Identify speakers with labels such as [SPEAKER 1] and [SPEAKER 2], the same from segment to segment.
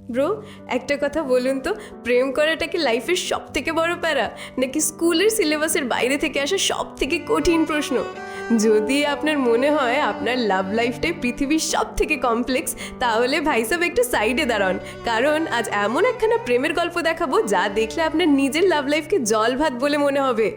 [SPEAKER 1] Bro, একটা কথা বলুন তো, প্রেম করাটা কি লাইফের সব থেকে বড় প্যারা, নাকি স্কুলের সিলেবাসের বাইরে থেকে আসা সব থেকে কঠিন প্রশ্ন? যদি আপনার মনে হয় আপনার লাভ লাইফটাই পৃথিবীর সব থেকে কমপ্লেক্স, তাহলে ভাই সাহেব একটু সাইডে দাঁড়ান, কারণ আজ এমন একখানা প্রেমের গল্প দেখাবো যা দেখলে আপনার নিজের লাভ লাইফকে জল ভাত বলে মনে হবে।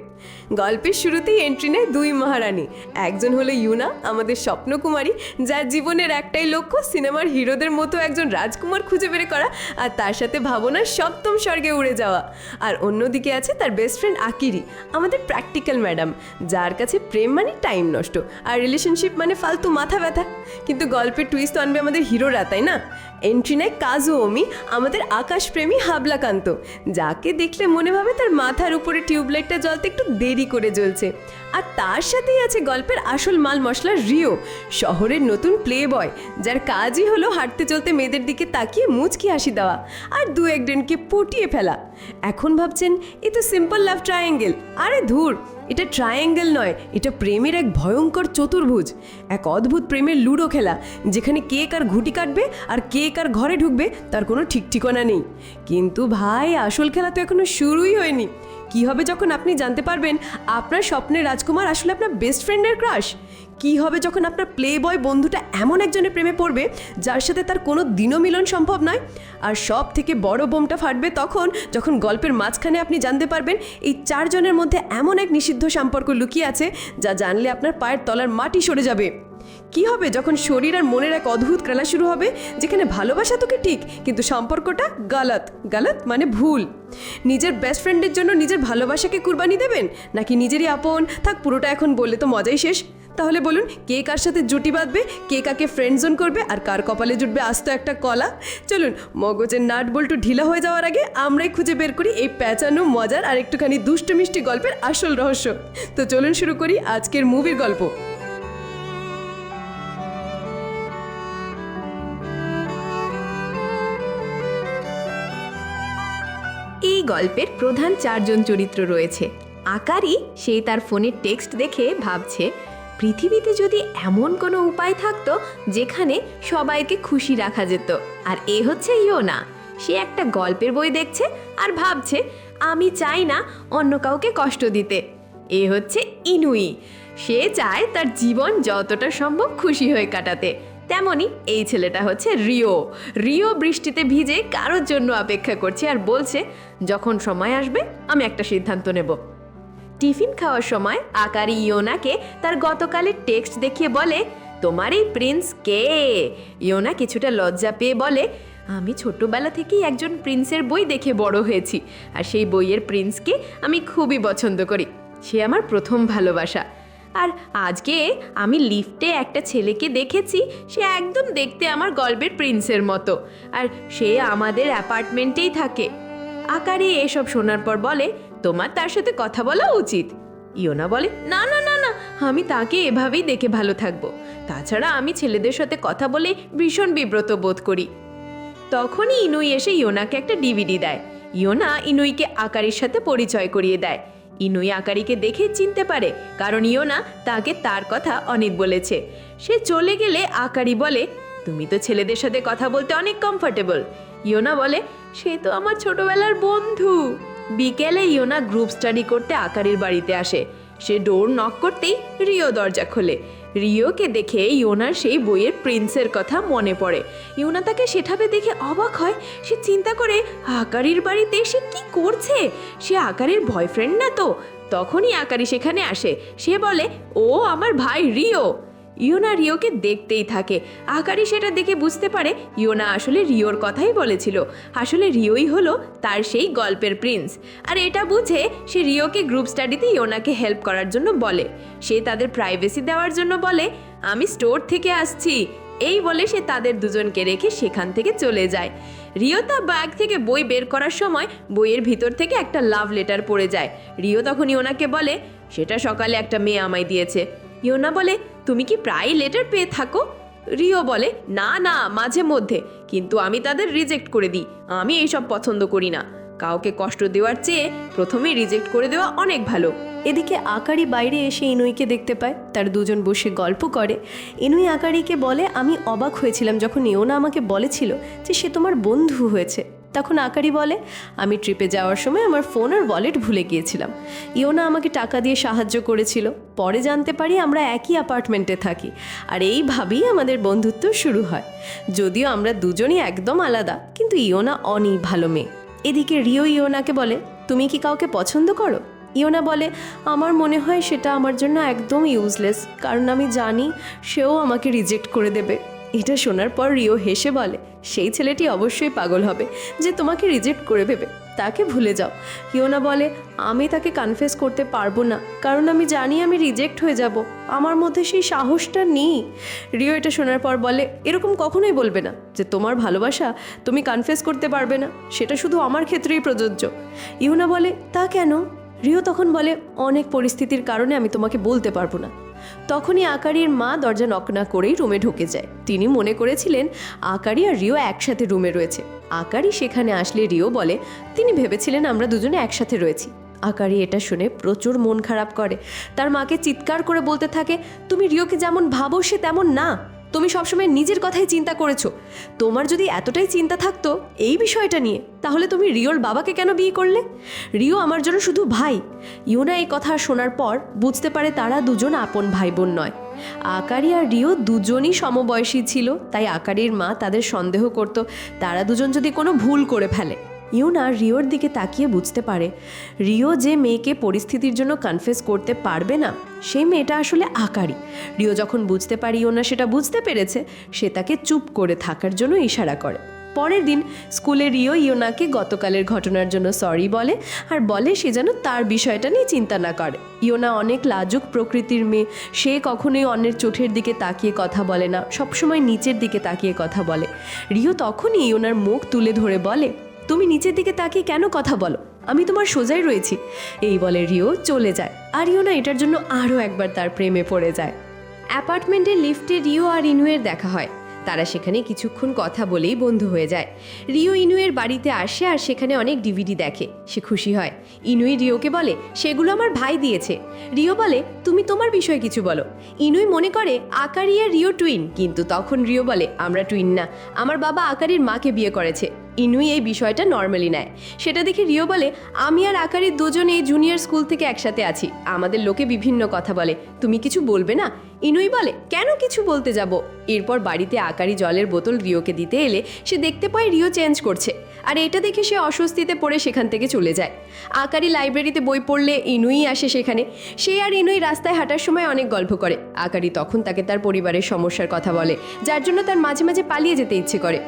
[SPEAKER 1] গল্পের শুরুতেই এন্ট্রি নেয় দুই মহারানী। একজন হলো ইউনা, আমাদের স্বপ্নকুমারী, যার জীবনের একটাই লক্ষ্য সিনেমার হিরোদের মতো একজন রাজকুমার খুঁজে বের করা আর তার সাথে ভাবনার সপ্তম স্বর্গে উড়ে যাওয়া। আর অন্যদিকে আছে তার বেস্ট ফ্রেন্ড আকিরি, আমাদের প্র্যাকটিক্যাল ম্যাডাম, যার কাছে প্রেম মানে টাইম নষ্ট আর রিলেশনশিপ মানে ফালতু মাথা ব্যথা। কিন্তু গল্পের টুইস্ট আনবে আমাদের হিরোরা, তাই না? এন্ট্রি নেয় কাজুওমি, আমাদের আকাশপ্রেমী হাবলাকান্ত, যাকে দেখলে মনে ভাবে তার মাথার উপরে টিউবলাইটটা জ্বলতে একটু দেরি করে জ্বলছে। আর তার সাথেই আছে গল্পের আসল মাল মশলা রিও, শহরের নতুন প্লে বয়, যার কাজই হলো হাঁটতে চলতে মেয়েদের দিকে তাকিয়ে মুচকি হাসি দেওয়া আর দু একজনকে পটিয়ে ফেলা। এখন ভাবছেন এ তো সিম্পল লাভ ট্রায়াঙ্গেল। আরে ধুর, এটা ট্রায়াঙ্গেল নয়, এটা প্রেমের এক ভয়ঙ্কর চতুর্ভুজ, এক অদ্ভুত প্রেমের লুডো খেলা, যেখানে কে কার ঘুঁটি কাটবে আর কে কার ঘরে ঢুকবে তার কোনো ঠিক ঠিকানা নেই। কিন্তু ভাই, আসল খেলা তো এখনো শুরুই হয়নি। কি হবে যখন আপনি জানতে পারবেন আপনার স্বপ্নের রাজকুমার আসলে আপনার বেস্ট ফ্রেন্ডের ক্রাশ? কি হবে যখন আপনার প্লে বয় বন্ধুটা এমন একজনের প্রেমে পড়বে যার সাথে তার কোনো দিনও মিলন সম্ভব নয়? আর সব থেকে বড় বোমটা ফাটবে তখন, যখন গল্পের মাঝখানে আপনি জানতে পারবেন এই চারজনের মধ্যে এমন এক নিষিদ্ধ সম্পর্ক লুকিয়ে আছে যা জানলে আপনার পায়ের তলার মাটি সরে যাবে। কি হবে যখন শরীর আর মনের এক অদ্ভুত খেলা শুরু হবে, যেখানে ভালোবাসা তোকে ঠিক কিন্তু সম্পর্কটা গালাত। গালাত মানে ভুল। নিজের বেস্ট ফ্রেন্ডের জন্য নিজের ভালোবাসাকে কুরবানি দেবেন, নাকি নিজেরই আপন? থাক, পুরোটা এখন বললে তো মজাই শেষ। তাহলে বলুন, কে কার সাথে জুটি বাঁধবে, কে কাকে ফ্রেন্ড জোন করবে, আর কার কপালে জুটবে আস্ত একটা কলা? চলুন, মগজের নাট বল্টু ঢিলা হয়ে যাওয়ার আগে আমরাই খুঁজে বের করি এই প্যাঁচানো মজার আর একটুখানি দুষ্ট মিষ্টি গল্পের আসল রহস্য। তো চলুন শুরু করি আজকের মুভির গল্প।
[SPEAKER 2] এই গল্পের প্রধান চারজন চরিত্র রয়েছে। আকারি, সেই তার ফোনের টেক্সট দেখে ভাবছে পৃথিবীতে যদি এমন কোনো উপায় থাকতো যেখানে সবাইকে খুশি রাখা যেত। আর এ হচ্ছে ইয়োনা, সে একটা গল্পের বই দেখছে আর ভাবছে আমি চাই না অন্য কাউকে কষ্ট দিতে। এ হচ্ছে ইনুই, সে চায় তার জীবন যতটা সম্ভব খুশি হয়ে কাটাতে। তেমনি এই ছেলেটা হচ্ছে রিও। রিও বৃষ্টিতে ভিজে কারোর জন্য অপেক্ষা করছে আর বলছে যখন সময় আসবে আমি একটা সিদ্ধান্ত নেব। টিফিন খাওয়ার সময় আকারি ইয়োনাকে তার গতকালের টেক্সট দেখিয়ে বলে, তোমার এই প্রিন্স কে? ইয়োনা কিছুটা লজ্জা পেয়ে বলে, আমি ছোটবেলা থেকেই একজন প্রিন্সের বই দেখে বড় হয়েছি, আর সেই বইয়ের প্রিন্সকে আমি খুবই পছন্দ করি। সে আমার প্রথম ভালোবাসা। আর আজকে আমি লিফটে একটা ছেলেকে দেখেছি, সে একদম দেখতে আমার গল্পের প্রিন্সের মতো, আর সে আমাদের অ্যাপার্টমেন্টেই থাকে। আকারি এসব শোনার পর বলে, তোমার তার সাথে কথা বলা উচিত। ইয়োনা বলে, না না না না, আমি তাকে এভাবেই দেখে ভালো থাকবো। তাছাড়া আমি ছেলেদের সাথে কথা বলে ভীষণ বিব্রত বোধ করি। তখনই ইনুই এসে ইয়োনাকে একটা ডিভিডি দেয়। ইয়োনা ইনুইকে আকারির সাথে পরিচয় করিয়ে দেয়। ইনুই আকারিকে দেখে চিনতে পারে, কারণ ইয়োনা তাকে তার কথা অনেক বলেছে। সে চলে গেলে আকারি বলে, তুমি তো ছেলেদের সাথে কথা বলতে অনেক কমফোর্টেবল। ইয়োনা বলে, সে তো আমার ছোটবেলার বন্ধু। বিকেলে ইয়োনা গ্রুপ স্টাডি করতে আকারির বাড়িতে আসে। সে ডোর নক করতেই রিও দরজা খোলে। রিওকে দেখে ইয়োনার সেই বইয়ের প্রিন্সের কথা মনে পড়ে। ইয়োনা তাকে সেভাবে দেখে অবাক হয়। সে চিন্তা করে আকারির বাড়িতে সে কি করছে, সে আকারির বয়ফ্রেন্ড না তো? তখনই আকারি সেখানে আসে। সে বলে, ও আমার ভাই রিও। ইয়োনা রিওকে দেখতেই থাকে। আকারি সেটা দেখে বুঝতে পারে ইয়োনা আসলে রিওর কথাই বলেছিল। আসলে রিওই হলো তার সেই গল্পের প্রিন্স। আর এটা বুঝে সে রিওকে গ্রুপ স্টাডিতে ইয়োনাকে হেল্প করার জন্য বলে। সে তাদের প্রাইভেসি দেওয়ার জন্য বলে, আমি স্টোর থেকে আসছি। এই বলে সে তাদের দুজনকে রেখে সেখান থেকে চলে যায়। রিও তার ব্যাগ থেকে বই বের করার সময় বইয়ের ভিতর থেকে একটা লাভ লেটার পড়ে যায়। রিও তখন ইয়োনাকে বলে, সেটা সকালে একটা মেয়ে আমায় দিয়েছে। ইয়োনা বলে, তুমি কি প্রায় লেটার পেয়ে থাকো? রিও বলে, না না, মাঝে মধ্যে, কিন্তু আমি তাদের রিজেক্ট করে দিই, আমি এইসব পছন্দ করি না। কাউকে কষ্ট দেওয়ার চেয়ে প্রথমেই রিজেক্ট করে দেওয়া অনেক ভালো।
[SPEAKER 1] এদিকে আকারি বাইরে এসে ইনুইকে দেখতে পায়, তার দুজন বসে গল্প করে। ইনুই আকারিকে বলে, আমি অবাক হয়েছিলাম যখন ইয়োনা আমাকে বলেছিল যে সে তোমার বন্ধু হয়েছে। তখন আকারি বলে, আমি ট্রিপে যাওয়ার সময় আমার ফোন আর ওয়ালেট ভুলে গিয়েছিলাম। ইয়োনা আমাকে টাকা দিয়ে সাহায্য করেছিল। পরে জানতে পারি আমরা একই অ্যাপার্টমেন্টে থাকি, আর এইভাবেই আমাদের বন্ধুত্ব শুরু হয়। যদিও আমরা দুজনই একদম আলাদা, কিন্তু ইয়োনা অনেক ভালো মেয়ে। এদিকে রিও ইয়োনাকে বলে, তুমি কি কাউকে পছন্দ করো? ইয়োনা বলে, আমার মনে হয় সেটা আমার জন্য একদম ইউজলেস, কারণ আমি জানি সেও আমাকে রিজেক্ট করে দেবে। এটা শোনার পর রিও হেসে বলে, সেই ছেলেটি অবশ্যই পাগল হবে যে তোমাকে রিজেক্ট করে দেবে, তাকে ভুলে যাও। ইয়োনা বলে, আমি তাকে কনফেস করতে পারবো না, কারণ আমি জানি আমি রিজেক্ট হয়ে যাব, আমার মধ্যে সেই সাহসটা নেই। রিও এটা শোনার পর বলে, এরকম কখনোই বলবে না যে তোমার ভালোবাসা তুমি কনফেস করতে পারবে না, সেটা শুধু আমার ক্ষেত্রেই প্রযোজ্য। ইয়োনা বলে, তা কেন? রিও তখন বলে, অনেক পরিস্থিতির কারণে আমি তোমাকে বলতে পারবো না। তখনই আকারির মা দরজা নক না করেই রুমে ঢুকে যায়। তিনি মনে করেছিলেন আকারি আর রিও একসাথে রুমে রয়েছে। আকারি সেখানে আসলে রিও বলে, তিনি ভেবেছিলেন আমরা দুজনে একসাথে রয়েছি। আকারি এটা শুনে প্রচুর মন খারাপ করে, তার মাকে চিৎকার করে বলতে থাকে, তুমি রিওকে যেমন ভাবো সে তেমন না, তুমি সবসময় নিজের কথাই চিন্তা করেছো। তোমার যদি এতটাই চিন্তা থাকতো এই বিষয়টা নিয়ে, তাহলে তুমি রিওর বাবাকে কেন বিয়ে করলে? রিও আমার জন্য শুধু ভাই। ইয়োনা এই কথা শোনার পর বুঝতে পারে তারা দুজন আপন ভাই বোন নয়। আকারি আর রিও দুজনই সমবয়সী ছিল, তাই আকারির মা তাদের সন্দেহ করত তারা দুজন যদি কোনো ভুল করে ফেলে। ইয়োনা রিওর দিকে তাকিয়ে বুঝতে পারে রিও যে মেয়েকে পরিস্থিতির জন্য কনফেস করতে পারবে না, সেই মেয়েটা আসলে আকারি। রিও যখন বুঝতে পারে ইয়োনা সেটা বুঝতে পেরেছে, সে তাকে চুপ করে থাকার জন্য ইশারা করে। পরের দিন স্কুলে রিও ইয়োনাকে গতকালের ঘটনার জন্য সরি বলে আর বলে সে যেন তার বিষয়টা নিয়ে চিন্তা না করে। ইয়োনা অনেক লাজুক প্রকৃতির মেয়ে, সে কখনোই অন্যের চোখের দিকে তাকিয়ে কথা বলে না, সবসময় নিচের দিকে তাকিয়ে কথা বলে। রিও তখনই ইয়োনার মুখ তুলে ধরে বলে, তুমি নিচের দিকে তাকিয়ে কেন কথা বলো? আমি তোমার সোজাই রয়েছি। এই বলে রিও চলে যায়, আর ইয়োনা এটার জন্য আরও একবার তার প্রেমে পড়ে যায়।
[SPEAKER 2] অ্যাপার্টমেন্টের লিফটে রিও আর ইনুয়ের দেখা হয়। তারা সেখানে কিছুক্ষণ কথা বলেই বন্ধু হয়ে যায়। রিও ইনুয়ের বাড়িতে আসে আর সেখানে অনেক ডিভিডি দেখে, সে খুশি হয়। ইনুই রিওকে বলে, সেগুলো আমার ভাই দিয়েছে। রিও বলে, তুমি তোমার বিষয়ে কিছু বলো। ইনুই মনে করে আকারি আর রিও টুইন, কিন্তু তখন রিও বলে, আমরা টুইন না, আমার বাবা আকারির মাকে বিয়ে করেছে। ইনুই এই বিষয়টা নর্মালি নেয়। সেটা দেখে রিও বলে, আমি আর আকারির দুজন এই জুনিয়র স্কুল থেকে একসাথে আছি, আমাদের লোকে বিভিন্ন কথা বলে, তুমি কিছু বলবে না? ইনুই বলে, কেন কিছু বলতে যাব? এরপর বাড়িতে আকারি জলের বোতল রিওকে দিতে এলে সে দেখতে পায় রিও চেঞ্জ করছে, আর এটা দেখে সে অস্বস্তিতে পড়ে সেখান থেকে চলে যায়। আকারি লাইব্রেরিতে বই পড়লে ইনুই আসে সেখানে। সে আর ইনুই রাস্তায় হাঁটার সময় অনেক গল্প করে। আকারি তখন তাকে তার পরিবারের সমস্যার কথা বলে, যার জন্য তার মাঝে মাঝে পালিয়ে যেতে ইচ্ছে করে।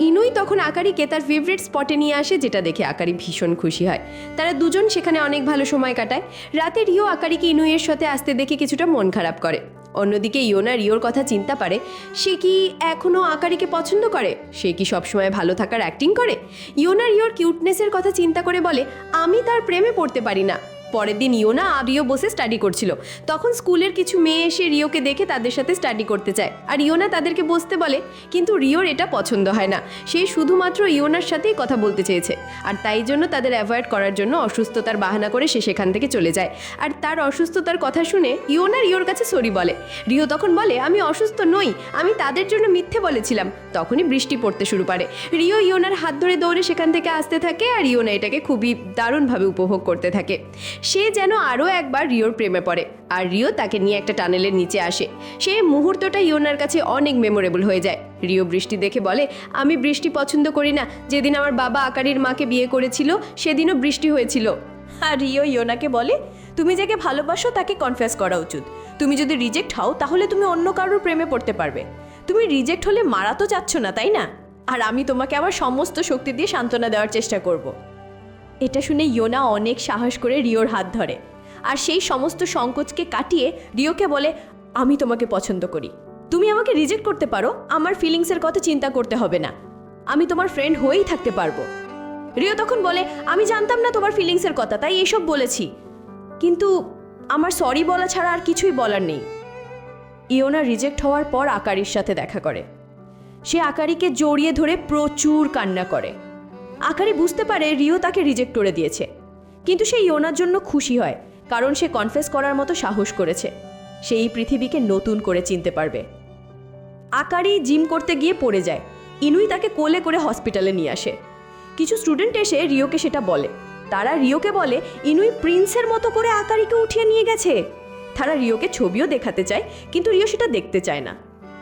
[SPEAKER 2] ইনুই তখন আকারিকে তার ফেভারিট স্পটে নিয়ে আসে, যেটা দেখে আকারি ভীষণ খুশি হয়। তারা দুজন সেখানে অনেক ভালো সময় কাটায়। রাতে রিও আকারিকে ইনুইয়ের সাথে আসতে দেখে কিছুটা মন খারাপ করে। অন্যদিকে ইয়োনা রিওর কথা চিন্তা পারে, সে কি এখনও আকারিকে পছন্দ করে? সে কি সবসময় ভালো থাকার অ্যাক্টিং করে? ইয়োনা রিওর কিউটনেসের কথা চিন্তা করে বলে, আমি তার প্রেমে পড়তে পারি না। পরের দিন ইয়োনা আর রিও বসে স্টাডি করছিল। তখন স্কুলের কিছু মেয়ে এসে রিওকে দেখে তাদের সাথে স্টাডি করতে চায়, আর ইয়োনা তাদেরকে বসতে বলে, কিন্তু রিওর এটা পছন্দ হয় না। সে শুধুমাত্র ইয়োনার সাথেই কথা বলতে চেয়েছে, আর তাই জন্য তাদের অ্যাভয়েড করার জন্য অসুস্থতার বাহানা করে সে সেখান থেকে চলে যায়। আর তার অসুস্থতার কথা শুনে ইয়োনা রিওর কাছে সরি বলে। রিও তখন বলে, আমি অসুস্থ নই, আমি তাদের জন্য মিথ্যে বলেছিলাম। তখনই বৃষ্টি পড়তে শুরু করে। রিও ইয়োনার হাত ধরে দৌড়ে সেখান থেকে আসতে থাকে, আর ইয়োনা এটাকে খুবই দারুণভাবে উপভোগ করতে থাকে। সে যেন আরও একবার রিওর প্রেমে পড়ে, আর রিও তাকে নিয়ে একটা টানেলের নিচে আসে। সেই মুহূর্তটা ইয়োনার কাছে অনেক মেমোরেবল হয়ে যায়। রিও বৃষ্টি দেখে বলে, আমি বৃষ্টি পছন্দ করি না, যেদিন আমার বাবা আকারির মাকে বিয়ে করেছিল সেদিনও বৃষ্টি হয়েছিল।
[SPEAKER 3] আর রিও ইয়োনাকে বলে, তুমি যাকে ভালোবাসো তাকে কনফেস করা উচিত। তুমি যদি রিজেক্ট হও তাহলে তুমি অন্য কারোর প্রেমে পড়তে পারবে। তুমি রিজেক্ট হলে মারা তো চাচ্ছ না, তাই না? আর আমি তোমাকে আমার সমস্ত শক্তি দিয়ে সান্ত্বনা দেওয়ার চেষ্টা করব। এটা শুনে ইয়োনা অনেক সাহস করে রিওর হাত ধরে, আর সেই সমস্ত সংকোচকে কাটিয়ে রিওকে বলে, আমি তোমাকে পছন্দ করি, তুমি আমাকে রিজেক্ট করতে পারো, আমার ফিলিংসের কথা চিন্তা করতে হবে না, আমি তোমার ফ্রেন্ড হয়েই থাকতে পারবো। রিও তখন বলে, আমি জানতাম না তোমার ফিলিংসের কথা, তাই এসব বলেছি, কিন্তু আমার সরি বলা ছাড়া আর কিছুই বলার নেই। ইয়োনা রিজেক্ট হওয়ার পর আকারির সাথে দেখা করে। সে আকারিকে জড়িয়ে ধরে প্রচুর কান্না করে। আকারি বুঝতে পারে রিও তাকে রিজেক্ট করে দিয়েছে, কিন্তু সে ইয়োনার জন্য খুশি হয়, কারণ সে কনফেস করার মতো সাহস করেছে। সে এই পৃথিবীকে নতুন করে চিনতে পারবে। আকারি জিম করতে গিয়ে পড়ে যায়। ইনুই তাকে কোলে করে হসপিটালে নিয়ে আসে। কিছু স্টুডেন্ট এসে রিওকে সেটা বলে। তারা রিওকে বলে ইনুই প্রিন্সের মতো করে আকারিকে উঠিয়ে নিয়ে গেছে। তারা রিওকে ছবিও দেখাতে চায়, কিন্তু রিও সেটা দেখতে চায় না।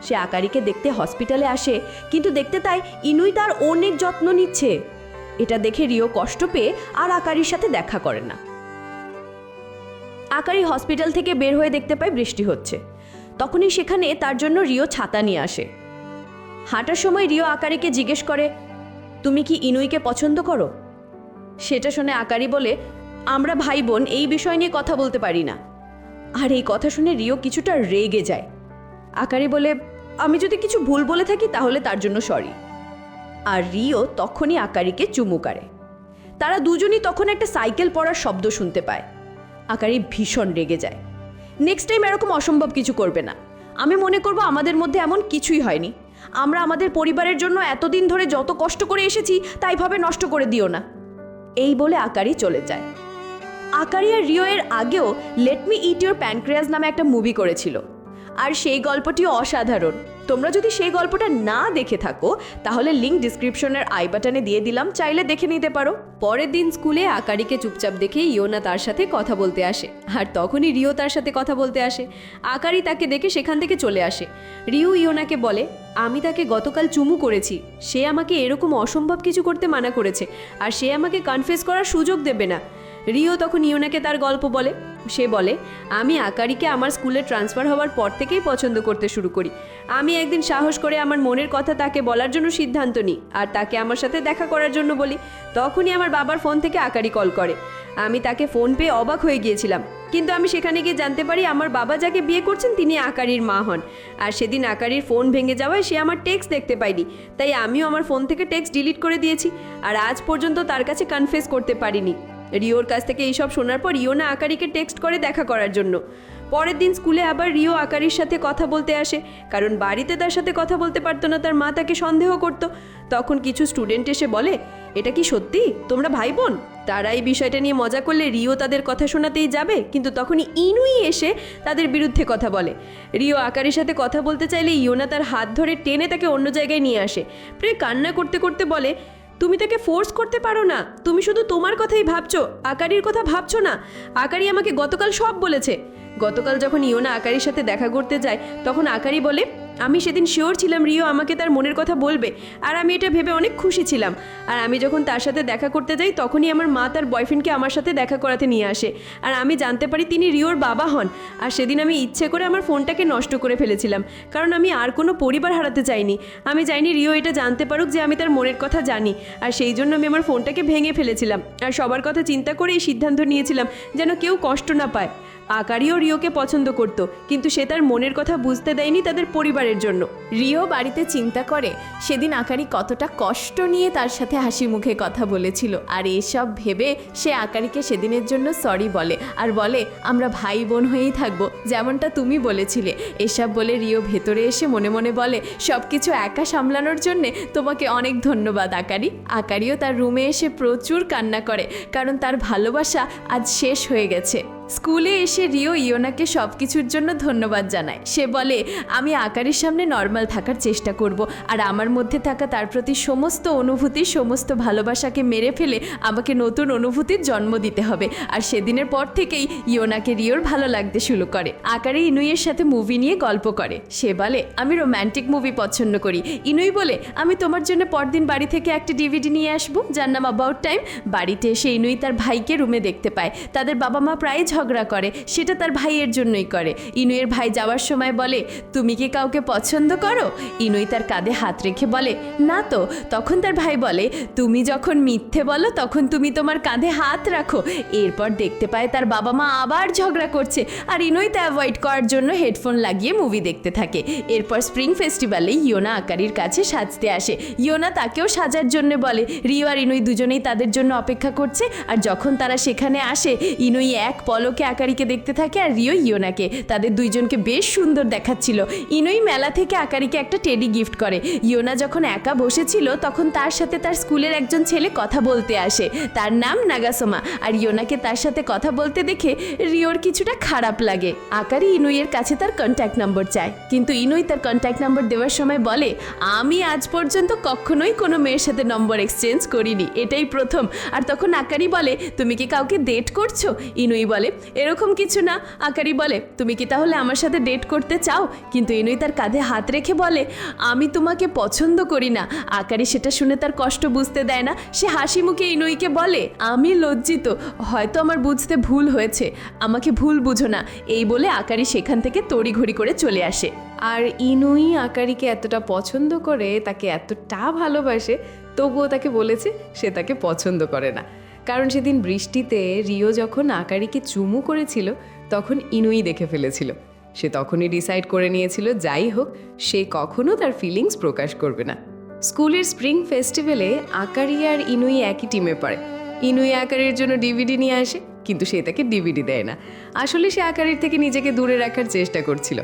[SPEAKER 3] সে আকারিকে দেখতে হসপিটালে আসে, কিন্তু দেখতে তাই ইনুই তার অনেক যত্ন নিচ্ছে। এটা দেখে রিও কষ্ট পেয়ে আর আকারির সাথে দেখা করে না। আকারি হসপিটাল থেকে বের হয়ে দেখতে পায় বৃষ্টি হচ্ছে। তখনই সেখানে তার জন্য রিও ছাতা নিয়ে আসে। হাঁটার সময় রিও আকারিকে জিজ্ঞেস করে, তুমি কি ইনুইকে পছন্দ করো? সেটা শুনে আকারি বলে, আমরা ভাই বোন এই বিষয় নিয়ে কথা বলতে পারি না। আর এই কথা শুনে রিও কিছুটা রেগে যায়। আকারি বলে, আমি যদি কিছু ভুল বলে থাকি তাহলে তার জন্য সরি। আর রিও তখনই আকারিকে চুমু কাড়ে। তারা দুজনই তখন একটা সাইকেল পড়ার শব্দ শুনতে পায়। আকারি ভীষণ রেগে যায়। নেক্সট টাইম এরকম অসম্ভব কিছু করবে না। আমি মনে করব আমাদের মধ্যে এমন কিছুই হয়নি। আমরা আমাদের পরিবারের জন্য এতদিন ধরে যত কষ্ট করে এসেছি তাই ভাবে নষ্ট করে দিও না। এই বলে আকারি চলে যায়। আকারি আর রিও এর আগেও let me it your pancreas নামে একটা মুভি করেছিল, আর সেই গল্পটিও অসাধারণ। তোমরা যদি সেই গল্পটা না দেখে থাকো তাহলে লিঙ্ক ডিসক্রিপশনের আই বাটনে দিয়ে দিলাম, চাইলে দেখে নিতে পারো।
[SPEAKER 1] পরের দিন স্কুলে আকারিকে চুপচাপ দেখে ইয়োনা তার সাথে কথা বলতে আসে, আর তখনই রিও তার সাথে কথা বলতে আসে। আকারি তাকে দেখে সেখান থেকে চলে আসে। রিও ইয়োনাকে বলে, আমি তাকে গতকাল চুমু করেছি, সে আমাকে এরকম অসম্ভব কিছু করতে মানা করেছে, আর সে আমাকে কনফেস করার সুযোগ দেবে না। রিও তখন ইয়োনাকে তার গল্প বলে। সে বলে, আমি আকারিকে আমার স্কুলে ট্রান্সফার হওয়ার পর থেকেই পছন্দ করতে শুরু করি। আমি একদিন সাহস করে আমার মনের কথা তাকে বলার জন্য সিদ্ধান্ত নিই, আর তাকে আমার সাথে দেখা করার জন্য বলি। তখনই আমার বাবার ফোন থেকে আকারি কল করে। আমি তাকে ফোন পেয়ে অবাক হয়ে গিয়েছিলাম, কিন্তু আমি সেখানে গিয়ে জানতে পারি আমার বাবা যাকে বিয়ে করছেন তিনি আকারির মা হন। আর সেদিন আকারির ফোন ভেঙে যাওয়ায় সে আমার টেক্সট দেখতে পাইনি, তাই আমিও আমার ফোন থেকে টেক্সট ডিলিট করে দিয়েছি, আর আজ পর্যন্ত তার কাছে কনফেস করতে পারিনি। রিওর কাছ থেকে এইসব শোনার পর ইয়োনা আকারিকে টেক্সট করে দেখা করার জন্য। পরের দিন স্কুলে আবার রিও আকারির সাথে কথা বলতে আসে, কারণ বাড়িতে তার সাথে কথা বলতে পারতো না, তার মা তাকে সন্দেহ করতো। তখন কিছু স্টুডেন্ট এসে বলে, এটা কি সত্যি তোমরা ভাই বোন? তারা এই বিষয়টা নিয়ে মজা করলে রিও তাদের কথা শোনাতেই যাবে, কিন্তু তখনই ইনুই এসে তাদের বিরুদ্ধে কথা বলে। রিও আকারির সাথে কথা বলতে চাইলে ইয়োনা তার হাত ধরে টেনে তাকে অন্য জায়গায় নিয়ে আসে। প্রায় কান্না করতে করতে বলে, তুমি তাকে ফোর্স করতে পারো না, তুমি শুধু তোমার কথাই ভাবছো, আকারির কথা ভাবছো না। আকারি আমাকে গতকাল সব বলেছে। গতকাল যখন ইয়োনা আকারির সাথে দেখা করতে যায় তখন আকারি বলে, আমি সেদিন শিওর ছিলাম রিও আমাকে তার মনের কথা বলবে, আর আমি এটা ভেবে অনেক খুশি ছিলাম। আর আমি যখন তার সাথে দেখা করতে যাই তখনই আমার মা তার বয়ফ্রেন্ডকে আমার সাথে দেখা করাতে নিয়ে আসে, আর আমি জানতে পারি তিনি রিওর বাবা হন। আর সেদিন আমি ইচ্ছে করে আমার ফোনটাকে নষ্ট করে ফেলেছিলাম, কারণ আমি আর কোনো পরিবার হারাতে চাইনি। আমি চাইনি রিও এটা জানতে পারুক যে আমি তার মনের কথা জানি, আর সেই জন্য আমি আমার ফোনটাকে ভেঙে ফেলেছিলাম। আর সবার কথা চিন্তা করে এই সিদ্ধান্ত নিয়েছিলাম যেন কেউ কষ্ট না পায়। আকারিও রিওকে পছন্দ করত, কিন্তু সে তার মনের কথা বুঝতে দেয়নি তাদের পরিবারের জন্য।
[SPEAKER 2] রিও বাড়িতে চিন্তা করে সেদিন আকারি কতটা কষ্ট নিয়ে তার সাথে হাসি মুখে কথা বলেছিল, আর এসব ভেবে সে আকারিকে সেদিনের জন্য সরি বলে, আর বলে আমরা ভাই বোন হয়েই থাকবো যেমনটা তুমি বলেছিলে। এসব বলে রিও ভেতরে এসে মনে মনে বলে, সব কিছু একা সামলানোর জন্যে তোমাকে অনেক ধন্যবাদ আকারি। আকারিও তার রুমে এসে প্রচুর কান্না করে, কারণ তার ভালোবাসা আজ শেষ হয়ে গেছে। স্কুলে এসে রিও ইয়োনাকে সব কিছুর জন্য ধন্যবাদ জানায়। সে বলে, আমি আকারির সামনে নর্মাল থাকার চেষ্টা করব, আর আমার মধ্যে থাকা তার প্রতি সমস্ত অনুভূতি, সমস্ত ভালোবাসাকে মেরে ফেলে আমাকে নতুন অনুভূতির জন্ম দিতে হবে। আর সেদিনের পর থেকেই ইয়োনাকে রিওর ভালো লাগতে শুরু করে। আকারি ইনুইয়ের সাথে মুভি নিয়ে গল্প করে। সে বলে, আমি রোম্যান্টিক মুভি পছন্দ করি। ইনুই বলে, আমি তোমার জন্য পরদিন বাড়ি থেকে একটা ডিভিডি নিয়ে আসবো যার নাম অ্যাবাউট টাইম। বাড়িতে এসে ইনুই তার ভাইকে রুমে দেখতে পায়। তাদের বাবা মা প্রায় ঝগড়া করে, সেটা তার ভাইয়ের জন্যই করে। ইনুইয়ের ভাই যাওয়ার সময় বলে, তুমি কি কাউকে পছন্দ করো? ইনুই তার কাঁধে হাত রেখে বলে, না তো। তখন তার ভাই বলে, তুমি যখন মিথ্যে বলো তখন তুমি তোমার কাঁধে হাত রাখো। এরপর দেখতে পায় তার বাবা মা আবার ঝগড়া করছে, আর ইনুই তা অ্যাভয়েড করার জন্য হেডফোন লাগিয়ে মুভি দেখতে থাকে। এরপর স্প্রিং ফেস্টিভ্যালে ইয়োনা আকারির কাছে সাজতে আসে। ইয়োনা তাকেও সাজার জন্য বলে। রিও আর ইনুই দুজনেই তাদের জন্য অপেক্ষা করছে, আর যখন তারা সেখানে আসে ইনুই এক পল
[SPEAKER 3] পলকে আকারিকে দেখতে থাকে আর রিও ইয়োনাকে। তাদের দুইজনকে বেশ সুন্দর দেখাচ্ছিল। ইনুই মেলা থেকে আকারিকে একটা টেডি গিফট করে। ইয়োনা যখন একা বসেছিল তখন তার সাথে তার স্কুলের একজন ছেলে কথা বলতে আসে, তার নাম নাগাসোমা। আর ইয়োনাকে তার সাথে কথা বলতে দেখে রিওর কিছুটা খারাপ লাগে। আকারি ইনুইয়ের কাছে তার কন্ট্যাক্ট নাম্বার চায়, কিন্তু ইনুই তার কন্ট্যাক্ট নাম্বার দেওয়ার সময় বলে, আমি আজ পর্যন্ত কখনোই কোনো মেয়ের সাথে নম্বর এক্সচেঞ্জ করিনি, এটাই প্রথম। আর তখন আকারি বলে, তুমি কি কাউকে ডেট করছো? ইনুই বলে, এরকম কিছু না। আকারি বলে, তুমি কি তাহলে আমার সাথে ডেট করতে চাও? কিন্তু ইনুই তার কাঁধে হাত রেখে বলে, আমি তোমাকে পছন্দ করি না। আকারি সেটা শুনে তার কষ্ট বুঝতে দেয় না। সে হাসি মুখে ইনুইকে বলে, আমি লজ্জিত, হয়তো আমার বুঝতে ভুল হয়েছে, আমাকে ভুল বুঝো না। এই বলে আকারি সেখান থেকে তড়িঘড়ি করে চলে আসে।
[SPEAKER 1] আর ইনুই আকারিকে এতটা পছন্দ করে, তাকে এতটা ভালোবাসে, তবুও তাকে বলেছে সে তাকে পছন্দ করে না। কারণ সেদিন বৃষ্টিতে রিও যখন আকারিকে চুমু করেছিল তখন ইনুই দেখে ফেলেছিল। সে তখনই ডিসাইড করে নিয়েছিল যাই হোক সে কখনো তার ফিলিংস প্রকাশ করবে না। স্কুলের স্প্রিং ফেস্টিভ্যালে আকারি আর ইনুই একই টিমে পড়ে। ইনুই আকারির জন্য ডিভিডি নিয়ে আসে, কিন্তু সে তাকে ডিভিডি দেয় না। আসলে সে আকারির থেকে নিজেকে দূরে রাখার চেষ্টা করছিল।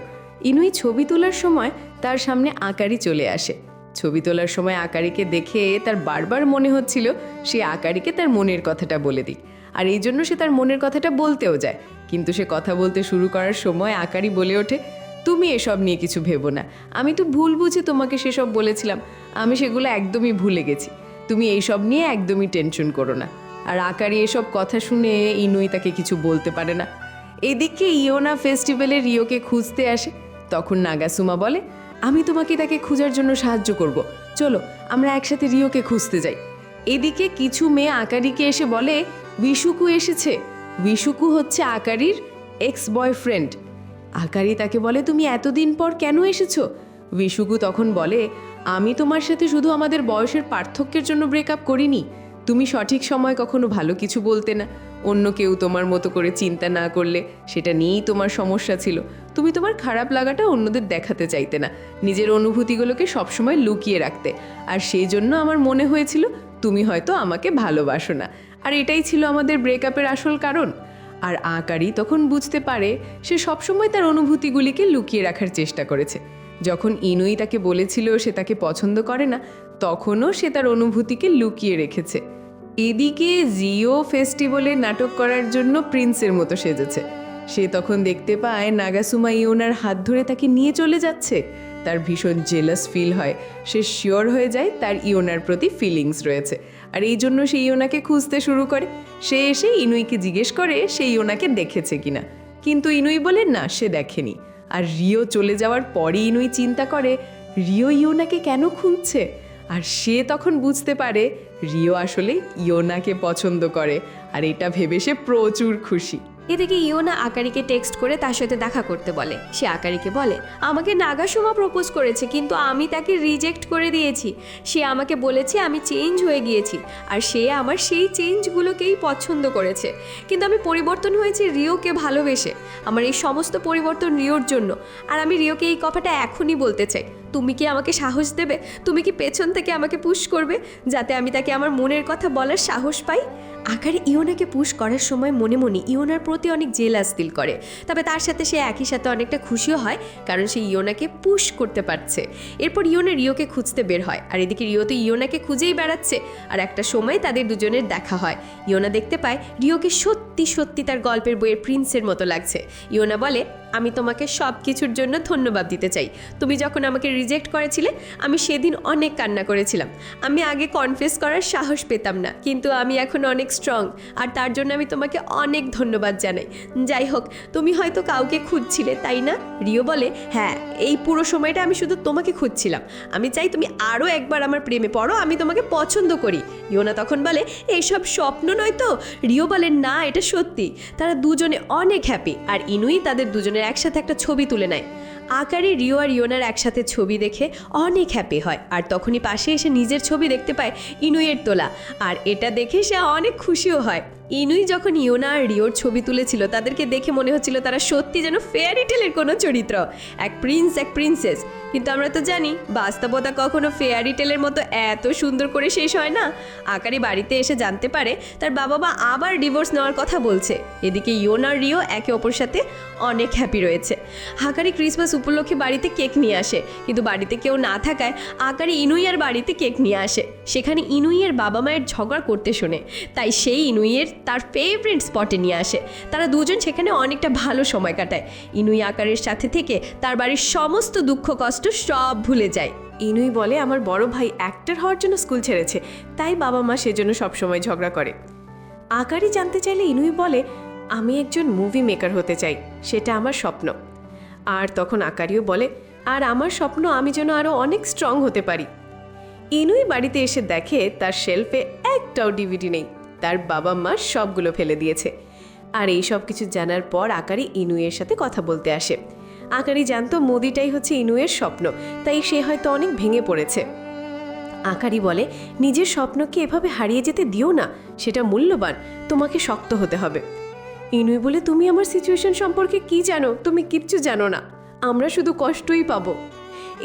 [SPEAKER 1] ইনুই ছবি তোলার সময় তার সামনে আকারি চলে আসে। ছবি তোলার সময় আকারিকে দেখে তার বারবার মনে হচ্ছিল সে আকারিকে তার মনের কথাটা বলে দিক, আর এই জন্য সে তার মনের কথাটা বলতেও যায়। কিন্তু সে কথা বলতে শুরু করার সময় আকারি বলে ওঠে, তুমি এসব নিয়ে কিছু ভেবো না, আমি তো ভুল বুঝে তোমাকে সেসব বলেছিলাম, আমি সেগুলো একদমই ভুলে গেছি, তুমি এইসব নিয়ে একদমই টেনশন করো না। আর আকারি এসব কথা শুনে ইনুই তাকে কিছু বলতে পারে না। এদিকে ইয়োনা ফেস্টিভ্যালে রিওকে খুঁজতে আসে। তখন নাগাসুমা বলে, আমি তোমাকে তাকে খোঁজার জন্য সাহায্য করব, চলো আমরা একসাথে রিওকে খুঁজতে যাই। এদিকে কিছু মেয়ে আকারিকে এসে বলে, উইশুকু এসেছে। উইশুকু হচ্ছে আকারির এক্স বয়ফ্রেন্ড। আকারি তাকে বলে, তুমি এতদিন পর কেন এসেছো? উইশুকু তখন বলে, আমি তোমার সাথে শুধু আমাদের বয়সের পার্থক্যের জন্য ব্রেকআপ করিনি, তুমি সঠিক সময় কখনো ভালো কিছু বলতে না, অন্য কেউ তোমার মতো করে চিন্তা না করলে সেটা নিয়েই তোমার সমস্যা ছিল, তুমি তোমার খারাপ লাগাটা অন্যদের দেখাতে চাইতে না, নিজের অনুভূতিগুলোকে সবসময় লুকিয়ে রাখতে, আর সেই জন্য আমার মনে হয়েছিল তুমি হয়তো আমাকে ভালোবাসো না, আর এটাই ছিল আমাদের ব্রেকআপের আসল কারণ। আর আকারি তখন বুঝতে পারে সে সবসময় তার অনুভূতিগুলিকে লুকিয়ে রাখার চেষ্টা করেছে। যখন ইনুই তাকে বলেছিল সে তাকে পছন্দ করে না, তখনও সে তার অনুভূতিকে লুকিয়ে রেখেছে। এদিকে জিও ফেস্টিভ্যালে নাটক করার জন্য প্রিন্সের মতো সেজেছে। সে তখন দেখতে পায় নাগাসুমা ইয়োনার হাত ধরে তাকে নিয়ে চলে যাচ্ছে। তার ভীষণ জেলাস ফিল হয়, সে শিওর হয়ে যায় তার ইয়োনার প্রতি ফিলিংস রয়েছে, আর এই জন্য সে ইয়োনাকে খুঁজতে শুরু করে। সে এসে ইনুইকে জিজ্ঞেস করে সে ইয়োনাকে দেখেছে কিনা, কিন্তু ইনুই বলে না, সে দেখেনি। আর রিও চলে যাওয়ার পরই ইনুই চিন্তা করে রিও ইয়োনাকে কেন খুঁজছে, আর সে তখন বুঝতে পারে রিও আসলে ইয়োনাকে পছন্দ করে, আর এটা ভেবে সে প্রচুর খুশি।
[SPEAKER 4] এদিকে ইয়োনা আকারিকে টেক্সট করে তার সাথে দেখা করতে বলে। সে আকারিকে বলে, আমাকে নাগাসোমা প্রপোজ করেছে, কিন্তু আমি তাকে রিজেক্ট করে দিয়েছি। সে আমাকে বলেছে আমি চেঞ্জ হয়ে গিয়েছি, আর সে আমার সেই চেঞ্জগুলোকেই পছন্দ করেছে, কিন্তু আমি পরিবর্তন হয়েছি রিওকে ভালোবেসে। আমার এই সমস্ত পরিবর্তন রিওর জন্য, আর আমি রিওকে এই কথাটা এখনই বলতে চাই। তুমি কি আমাকে সাহস দেবে? তুমি কি পেছন থেকে আমাকে পুশ করবে, যাতে আমি তাকে আমার মনের কথা বলার সাহস পাই? আকারি ইয়োনাকে পুশ করার সময় মনে মনে ইয়োনার প্রতি অনেক জেলাস ফিল করে, তবে তার সাথে সে একই সাথে অনেকটা খুশিও হয়, কারণ সে ইয়োনাকে পুশ করতে পারছে। এরপর ইয়োনা রিওকে খুঁজতে বের হয়, আর এদিকে রিও তো ইয়োনাকে খুঁজেই বেড়াচ্ছে। আর একটা সময় তাদের দুজনের দেখা হয়। ইয়োনা দেখতে পায় রিওকে সত্যি সত্যি তার গল্পের বইয়ের প্রিন্সের মতো লাগছে। ইয়োনা বলে, আমি তোমাকে সব কিছুর জন্য ধন্যবাদ দিতে চাই। তুমি যখন আমাকে রিজেক্ট করেছিলে আমি সেদিন অনেক কান্না করেছিলাম। আমি আগে কনফেস করার সাহস পেতাম না, কিন্তু আমি এখন অনেক স্ট্রং, আর তার জন্য আমি তোমাকে অনেক ধন্যবাদ জানাই। যাই হোক, তুমি হয়তো কাউকে খুঁজছিলে, তাই না? রিও বলে, হ্যাঁ, এই পুরো সময়টা আমি শুধু তোমাকে খুঁজছিলাম। আমি চাই তুমি আরও একবার আমার প্রেমে পড়ো, আমি তোমাকে পছন্দ করি। ইয়োনা তখন বলে, এইসব স্বপ্ন নয় তো? রিও বলে, না, এটা সত্যি। তারা দুজনে অনেক হ্যাপি, আর ইনুই তাদের দুজনের একসাথে একটা ছবি তুলে নেয়। আকারি রিও আর ইয়োনার একসাথে ছবি দেখে অনেক হ্যাপি হয়, আর তখনই পাশে এসে নিজের ছবি দেখতে পায় ইনুইয়ের তোলা, আর এটা দেখে সে অনেক খুশিও হয়। ইনুই যখন ইয়োনা আর রিওর ছবি তুলেছিল তাদেরকে দেখে মনে হচ্ছিল তারা সত্যি যেন ফেয়ারি টেলের কোনো চরিত্র, এক প্রিন্স এক প্রিন্সেস। কিন্তু আমরা তো জানি বাস্তবতা কখনো ফেয়ারি টেলের মতো এত সুন্দর করে শেষ হয় না। আকারি বাড়িতে এসে জানতে পারে তার বাবা মা আবার ডিভোর্স নেওয়ার কথা বলছে। এদিকে ইয়োনা আর রিও একে অপর সাথে অনেক হ্যাপি রয়েছে। আকারি ক্রিসমাস উপলক্ষে বাড়িতে কেক নিয়ে আসে, কিন্তু বাড়িতে কেউ না থাকায় আকারি ইনুইয়ের বাড়িতে কেক নিয়ে আসে। সেখানে ইনুইয়ের বাবা মায়ের ঝগড়া করতে শোনে, তাই সেই ইনুইয়ের তার ফেভারিট স্পটে নিয়ে আসে। তারা দুজন সেখানে অনেকটা ভালো সময় কাটায়। ইনুই আকারের সাথে থেকে তার বাড়ির সমস্ত দুঃখ কষ্ট সব ভুলে যায়।
[SPEAKER 1] ইনুই বলে আমার বড় ভাই অ্যাক্টর হওয়ার জন্য স্কুল ছেড়েছে, তাই বাবা মা সেজন্য সবসময় ঝগড়া করে। আকারি জানতে চাইলে ইনুই বলে আমি একজন মুভি মেকার হতে চাই, সেটা আমার স্বপ্ন। আর তখন আকারিও বলে আর আমার স্বপ্ন আমি যেন আরও অনেক স্ট্রং হতে পারি। ইনুই বাড়িতে এসে দেখে তার শেলফে একটাও ডিভিডি নেই, তার বাবা মা সবগুলো ফেলে দিয়েছে। আর এই সব কিছু জানার পর আকারি ইনুইয়ের সাথে কথা বলতে আসে। আকারি জানতো মুভিটাই হচ্ছে ইনুইয়ের স্বপ্ন, তাই সে হয়তো অনেক ভেঙে পড়েছে। আকারি বলে নিজের স্বপ্নকে এভাবে হারিয়ে যেতে দিও না, সেটা মূল্যবান, তোমাকে শক্ত হতে হবে। ইনুই বলে তুমি আমার সিচুয়েশন সম্পর্কে কি জানো? তুমি কিচ্ছু জানো না, আমরা শুধু কষ্টই পাবো।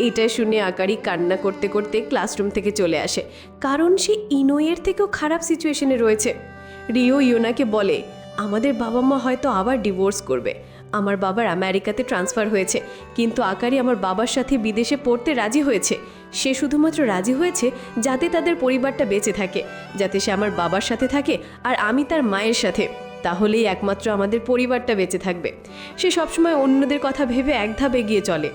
[SPEAKER 1] এটা শুনে আকারি কান্না করতে করতে ক্লাসরুম থেকে চলে আসে, কারণ সে ইনুইয়ের থেকেও খারাপ সিচুয়েশনে রয়েছে। রিও ইয়োনাকে বলে আমাদের বাবা মা হয়তো আবার ডিভোর্স করবে, আমার বাবার আমেরিকাতে ট্রান্সফার হয়েছে, কিন্তু আকারি আমার বাবার সাথে বিদেশে পড়তে রাজি হয়েছে। সে শুধুমাত্র রাজি হয়েছে যাতে তাদের পরিবারটা বেঁচে থাকে, যাতে সে আমার বাবার সাথে থাকে আর আমি তার মায়ের সাথে, তাহলেই একমাত্র আমাদের পরিবারটা বেঁচে থাকবে। সে সবসময় অন্যদের কথা ভেবে এক ধাপ এগিয়ে চলে।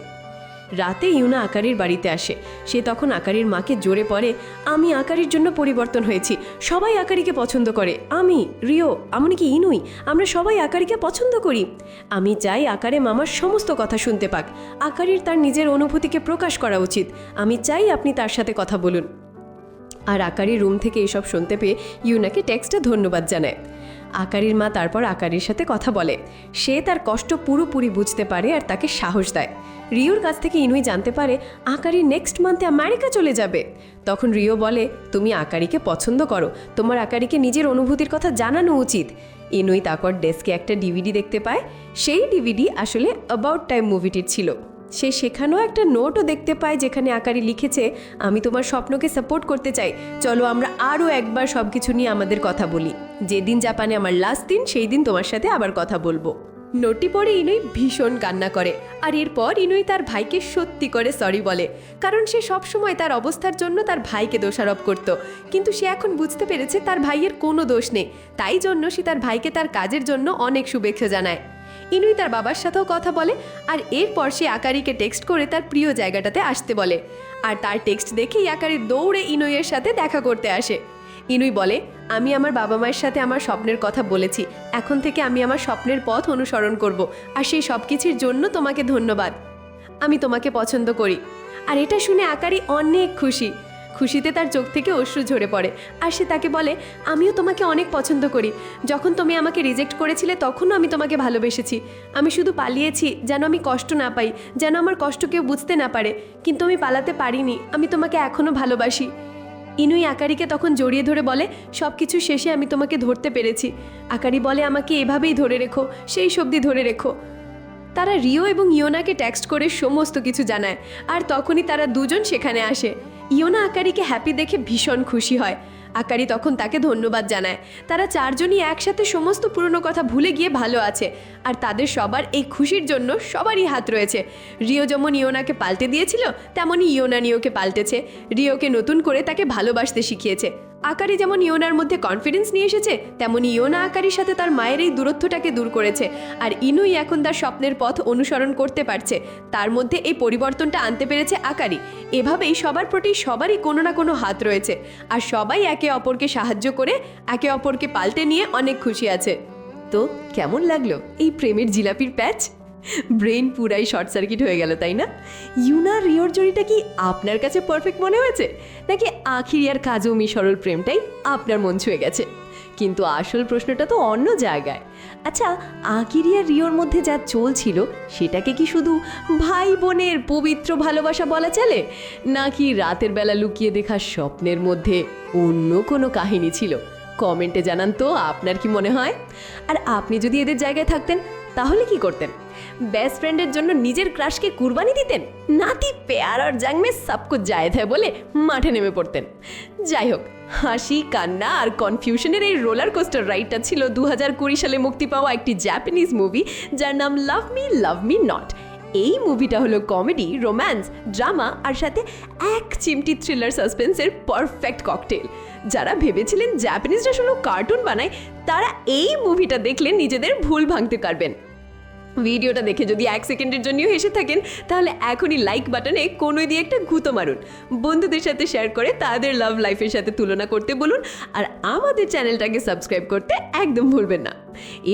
[SPEAKER 1] রাতে ইউনা আকারির বাড়িতে আসে। সে তখন আকারির মাকে জোরে পড়ে আমি আকারির জন্য পরিবর্তন হয়েছি, সবাই আকারিকে পছন্দ করে, আমি রিও এমনকি ইনুই আমরা সবাই আকারিকে পছন্দ করি। আমি চাই আকারে মামার সমস্ত কথা শুনতে পাক, আকারির তার নিজের অনুভূতিকে প্রকাশ করা উচিত, আমি চাই আপনি তার সাথে কথা বলুন। আর আকারির রুম থেকে এসব শুনতে পেয়ে ইউনাকে টেক্সটে ধন্যবাদ জানায়। আকারির মা তারপর আকারির সাথে কথা বলে, সে তার কষ্ট পুরোপুরি বুঝতে পারে আর তাকে সাহস দেয়। রিওর কাছ থেকে ইনুই জানতে পারে আকারি নেক্সট মান্থে আমেরিকা চলে যাবে। তখন রিও বলে তুমি আকারিকে পছন্দ করো, তোমার আকারিকে নিজের অনুভূতির কথা জানানো উচিত। ইনুই তারপর ডেস্কে একটা ডিভিডি দেখতে পায়, সেই ডিভিডি আসলে অ্যাবাউট টাইম মুভিটির ছিল। সে সেখানেও একটা নোটও দেখতে পায় যেখানে আকারি লিখেছে আমি তোমার স্বপ্নকে সাপোর্ট করতে চাই, চলো আমরা আরও একবার সব কিছু নিয়ে আমাদের কথা বলি, যেদিন জাপানে আমার লাস্ট দিন সেই দিন তোমার সাথে আবার কথা বলবো। নোটটি পড়ে ইনুই ভীষণ কান্না করে, আর এরপর ইনুই তার ভাইকে সত্যি করে সরি বলে, কারণ সে সবসময় তার অবস্থার জন্য তার ভাইকে দোষারোপ করত। কিন্তু সে এখন বুঝতে পেরেছে তার ভাইয়ের কোনো দোষ নেই, তাই জন্য সে তার ভাইকে তার কাজের জন্য অনেক শুভেচ্ছা জানায়। ইনুই তার বাবার সাথেও কথা বলে, আর এরপর সে আকারিকে টেক্সট করে তার প্রিয় জায়গাটাতে আসতে বলে। আর তার টেক্সট দেখেই আকারি দৌড়ে ইনুইয়ের সাথে দেখা করতে আসে। ইনুই বলে আমি আমার বাবা মায়ের সাথে আমার স্বপ্নের কথা বলেছি, এখন থেকে আমি আমার স্বপ্নের পথ অনুসরণ করব, আর সেই সব কিছুর জন্য তোমাকে ধন্যবাদ, আমি তোমাকে পছন্দ করি। আর এটা শুনে আকারি অনেক খুশিতে তার চোখ থেকে অশ্রু ঝরে পড়ে। আর সে তাকে বলে আমিও তোমাকে অনেক পছন্দ করি, যখন তুমি আমাকে রিজেক্ট করেছিলে তখনও আমি তোমাকে ভালোবেসেছি, আমি শুধু পালিয়েছি যেন আমি কষ্ট না পাই, যেন আমার কষ্ট কেউ বুঝতে না পারে, কিন্তু আমি পালাতে পারিনি, আমি তোমাকে এখনও ভালোবাসি। ইনুই আকারিকে তখন জড়িয়ে ধরে বলে সব কিছু শেষে আমি তোমাকে ধরতে পেরেছি। আকারি বলে আমাকে এভাবেই ধরে রেখো, সেই সবদি ধরে রেখো। তারা রিও এবং ইয়োনাকে টেক্সট করে সমস্ত কিছু জানায়, আর তখনই তারা দুজন সেখানে আসে। ইয়োনা আকারিকে হ্যাপি দেখে ভীষণ খুশি হয়। আকারি তখন তাকে ধন্যবাদ জানায়। তারা চারজনই একসাথে সমস্ত পুরনো কথা ভুলে গিয়ে ভালো আছে, আর তাদের সবার এই খুশির জন্য সবারই হাত রয়েছে। রিও যেমন ইয়োনাকে পাল্টে দিয়েছিল, তেমনই ইয়োনা রিওকে পাল্টেছে, রিওকে নতুন করে তাকে ভালোবাসতে শিখিয়েছে। আকারি যেমন ইয়োনার মধ্যে কনফিডেন্স নিয়ে এসেছে, তেমনি ইয়োনা আকারির সাথে তার মায়ের এই দূরত্বটাকে দূর করেছে, আর ইনুই এখন তার স্বপ্নের পথ অনুসরণ করতে পারছে। তার মধ্যে এই পরিবর্তনটা আনতে পেরেছে আকারি। এভাবেই সবার প্রতি সবারই কোনো না কোনো হাত রয়েছে, আর সবাই একে অপরকে সাহায্য করে একে অপরকে পাল্টে নিয়ে অনেক খুশি আছে। তো কেমন লাগলো এই প্রেমের জিলাপির প্যাচ? ব্রেন পুরাই শর্ট সার্কিট হয়ে গেল, তাই না? ইউনা রিওর জড়িটা কি আপনার কাছে পারফেক্ট মনে হয়েছে, নাকি আখিরি আর কাজমি সরল প্রেমটাই আপনার মন ছুঁয়ে গেছে? কিন্তু আসল প্রশ্নটা তো অন্য জায়গায়। আচ্ছা, আখিরি আর রিওর মধ্যে যা চলছিল সেটাকে কি শুধু ভাই বোনের পবিত্র ভালোবাসা বলা চলে, নাকি রাতের বেলা লুকিয়ে দেখা স্বপ্নের মধ্যে অন্য কোনো কাহিনী ছিল?
[SPEAKER 3] কমেন্টে জানান তো আপনার কি মনে হয়। আর আপনি যদি এদের জায়গায় থাকতেন তাহলে কি করতেন? বেস্ট ফ্রেন্ডের জন্য নিজের ক্রাশকে কুরবানি দিতেন, নাতি প্যার আর জাং মে সব কুছ জায়েজ হ্যায় বলে মাঠে নেমে পড়তেন? যাই হোক, হাসি, কান্না আর কনফিউশনের এই রোলার কোস্টার রাইডটা ছিল 2020 সালে মুক্তি পাওয়া একটি জাপানিজ মুভি যার নাম লাভ মি নট। এই মুভিটা হলো কমেডি, রোম্যান্স, ড্রামা আর সাথে এক চিমটি থ্রিলার সাসপেন্সের পারফেক্ট ককটেল। যারা ভেবেছিলেন জাপানিজরা শুধু কার্টুন বানায়, তারা এই মুভিটা দেখলে নিজেদের ভুল ভাঙতে পারবেন। ভিডিওটা দেখে যদি 1 সেকেন্ডের জন্যও হেসে থাকেন তাহলে এখনই লাইক বাটনে কোনোই দিয়ে একটা ঘুতো মারুন, বন্ধুদের সাথে শেয়ার করে তাদের লাভ লাইফের সাথে তুলনা করতে বলুন, আর আমাদের চ্যানেলটাকে সাবস্ক্রাইব করতে একদম ভুলবেন না।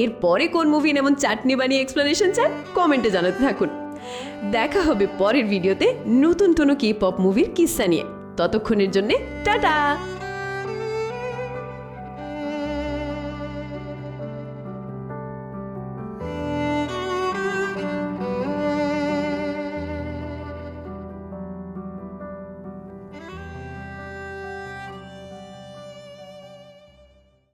[SPEAKER 3] এরপরে কোন মুভি এমন চাটনি বানিয়ে এক্সপ্লেনেশন চান কমেন্টে জানাতে থাকুন। দেখা হবে পরের ভিডিওতে নতুন কোনো কে পপ মুভির কিস্সা নিয়ে। ততক্ষণের জন্য টাটা।